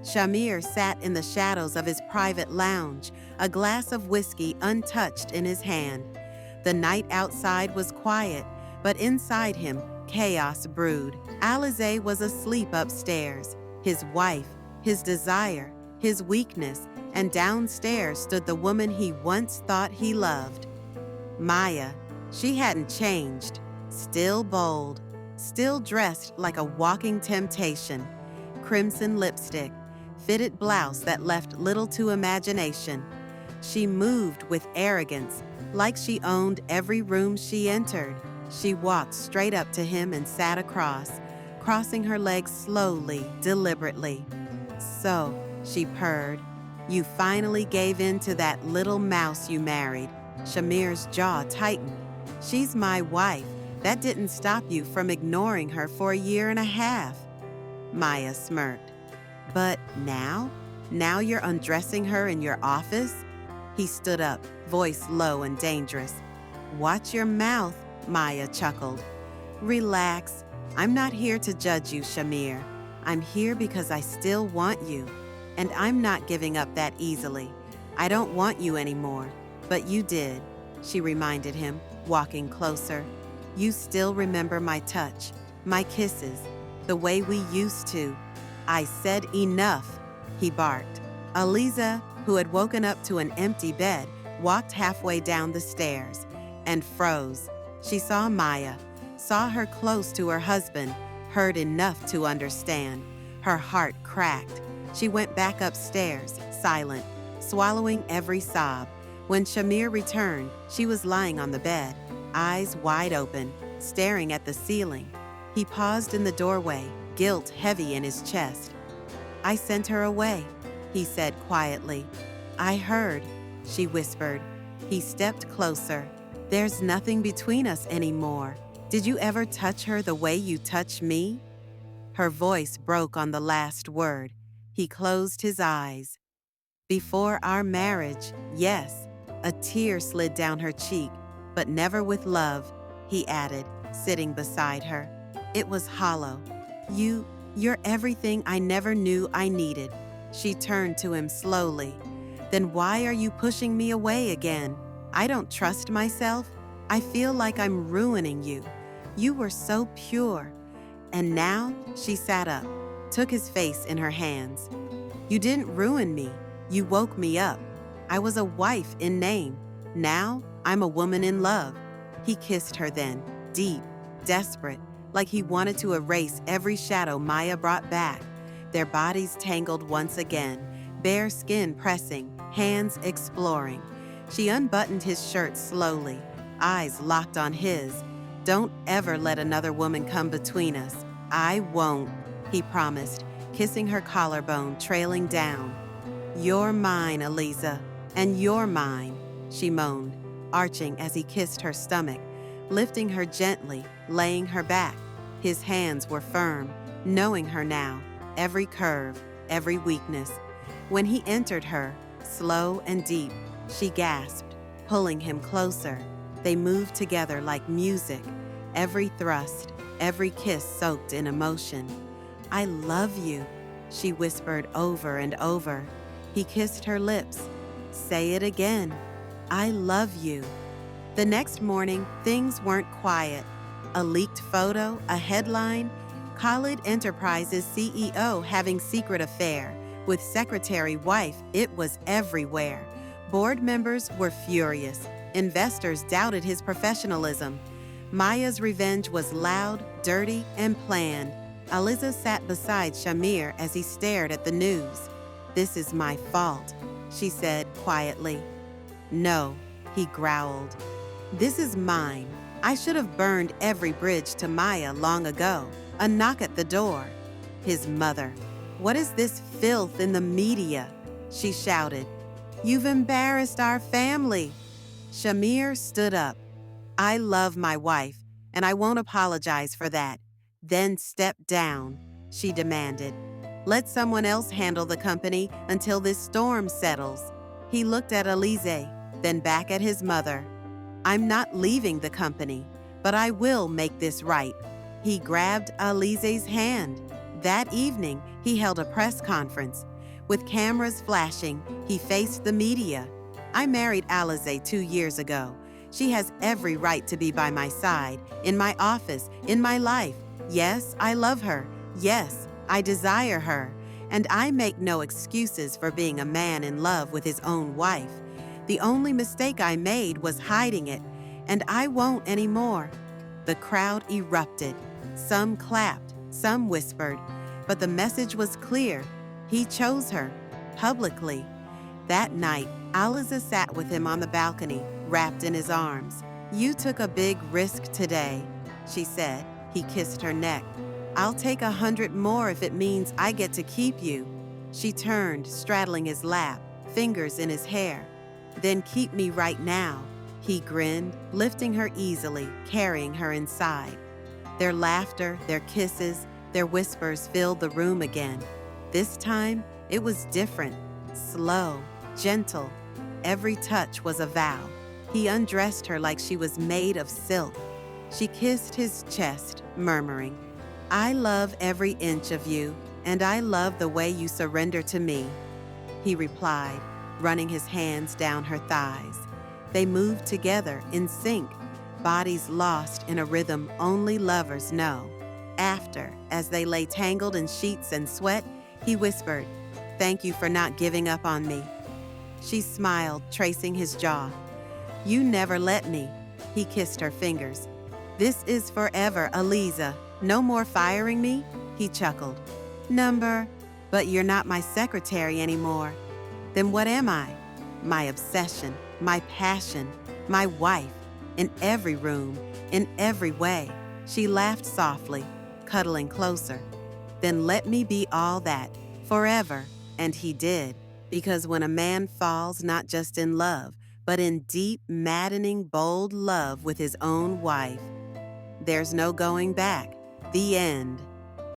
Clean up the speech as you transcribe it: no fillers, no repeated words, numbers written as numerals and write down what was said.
Shamir sat in the shadows of his private lounge, a glass of whiskey untouched in his hand. The night outside was quiet, but inside him, chaos brewed. Alize was asleep upstairs, his wife, his desire, his weakness, and downstairs stood the woman he once thought he loved. Maya, she hadn't changed, still bold, still dressed like a walking temptation. Crimson lipstick, fitted blouse that left little to imagination. She moved with arrogance, like she owned every room she entered. She walked straight up to him and sat across, crossing her legs slowly, deliberately. "So," she purred, "you finally gave in to that little mouse you married." Shamir's jaw tightened. "She's my wife. That didn't stop you from ignoring her for a year and a half." Maya smirked. "But now? Now you're undressing her in your office?" He stood up, voice low and dangerous. "Watch your mouth," Maya chuckled. "Relax. I'm not here to judge you, Shamir. I'm here because I still want you. And I'm not giving up that easily. I don't want you anymore. But you did," she reminded him, walking closer. "You still remember my touch, my kisses, the way we used to." "I said enough," he barked. Aliza, who had woken up to an empty bed, walked halfway down the stairs and froze. She saw Maya, saw her close to her husband, heard enough to understand. Her heart cracked. She went back upstairs, silent, swallowing every sob. When Shamir returned, she was lying on the bed, eyes wide open, staring at the ceiling. He paused in the doorway, guilt heavy in his chest. "I sent her away," he said quietly. "I heard," she whispered. He stepped closer. "There's nothing between us anymore. Did you ever touch her the way you touch me?" Her voice broke on the last word. He closed his eyes. "Before our marriage, yes." A tear slid down her cheek, "but never with love," he added, sitting beside her. It was hollow. You're everything I never knew I needed." She turned to him slowly. "Then why are you pushing me away again? I don't trust myself. I feel like I'm ruining you. You were so pure." And now she sat up, took his face in her hands. "You didn't ruin me. You woke me up. I was a wife in name. Now I'm a woman in love." He kissed her then, deep, desperate, like he wanted to erase every shadow Maya brought back. Their bodies tangled once again, bare skin pressing, hands exploring. She unbuttoned his shirt slowly, eyes locked on his. "Don't ever let another woman come between us." "I won't," he promised, kissing her collarbone, trailing down. "You're mine, Aliza, and you're mine," she moaned, arching as he kissed her stomach, lifting her gently, laying her back. His hands were firm, knowing her now, every curve, every weakness. When he entered her, slow and deep, she gasped, pulling him closer. They moved together like music, every thrust, every kiss soaked in emotion. "I love you," she whispered over and over. He kissed her lips. "Say it again. I love you." The next morning, things weren't quiet. A leaked photo, a headline, Khalid Enterprises CEO having secret affair. With secretary wife, it was everywhere. Board members were furious. Investors doubted his professionalism. Maya's revenge was loud, dirty, and planned. Aliza sat beside Shamir as he stared at the news. "This is my fault," she said quietly. "No," he growled. "This is mine. I should have burned every bridge to Maya long ago." A knock at the door. His mother. "What is this filth in the media?" she shouted. "You've embarrassed our family." Shamir stood up. "I love my wife, and I won't apologize for that." "Then step down," she demanded. "Let someone else handle the company until this storm settles." He looked at Alize, then back at his mother. "I'm not leaving the company, but I will make this right." He grabbed Alize's hand. That evening, he held a press conference. With cameras flashing, he faced the media. I married Alize 2 years ago. She has every right to be by my side, in my office, in my life. Yes, I love her. Yes, I desire her. And I make no excuses for being a man in love with his own wife. The only mistake I made was hiding it, and I won't anymore. The crowd erupted. Some clapped, some whispered, but the message was clear. He chose her, publicly. That night, Aliza sat with him on the balcony, wrapped in his arms. "You took a big risk today," she said. He kissed her neck. "I'll take 100 more if it means I get to keep you." She turned, straddling his lap, fingers in his hair. "Then keep me right now." He grinned, lifting her easily, carrying her inside. Their laughter, their kisses, their whispers filled the room again. This time, it was different, slow, gentle. Every touch was a vow. He undressed her like she was made of silk. She kissed his chest, murmuring, "I love every inch of you, and I love the way you surrender to me." He replied, running his hands down her thighs. They moved together in sync, bodies lost in a rhythm only lovers know. After, as they lay tangled in sheets and sweat, he whispered, "Thank you for not giving up on me." She smiled, tracing his jaw. "You never let me." He kissed her fingers. "This is forever, Aliza. No more firing me?" He chuckled. "Number, but you're not my secretary anymore." "Then what am I?" "My obsession, my passion, my wife, in every room, in every way." She laughed softly, cuddling closer. "Then let me be all that, forever." And he did, because when a man falls not just in love, but in deep, maddening, bold love with his own wife, there's no going back. The end.